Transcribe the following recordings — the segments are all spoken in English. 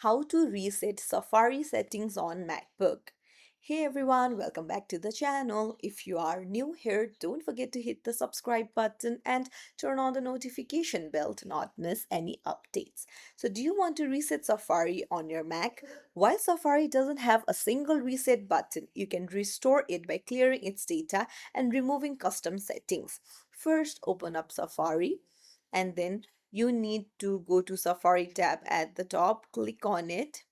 how to reset Safari settings on MacBook. Hey everyone, welcome back to the channel. If you are new here, don't forget to hit the subscribe button and turn on the notification bell to not miss any updates. So, do you want to reset Safari on your Mac? While Safari doesn't have a single reset button, you can restore it by clearing its data and removing custom settings. First, open up Safari and then you need to go to Safari tab at the top, click on it,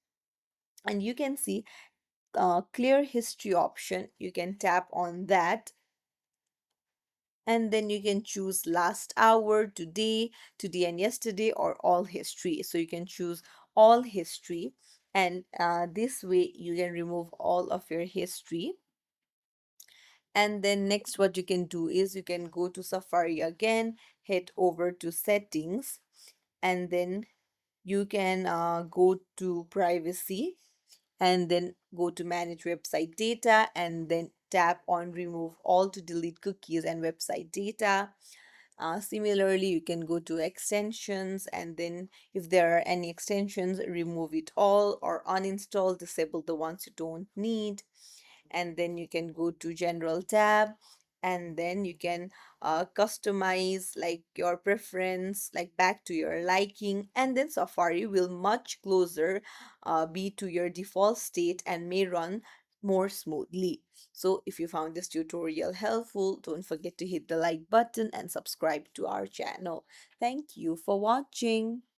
and you can see clear history option. You can tap on that, and then you can choose last hour, today and yesterday, or all history. So you can choose all history, and this way you can remove all of your history. And then next, what you can do is you can go to Safari again, head over to settings, and then you can go to privacy and then go to manage website data and then tap on remove all to delete cookies and website data. Similarly, you can go to extensions and then if there are any extensions, remove it all or uninstall, disable the ones you don't need, and then you can go to general tab and then you can customize like your preference like back to your liking, and then Safari will much closer be to your default state and may run more smoothly. So if you found this tutorial helpful, don't forget to hit the like button and subscribe to our channel. Thank you for watching.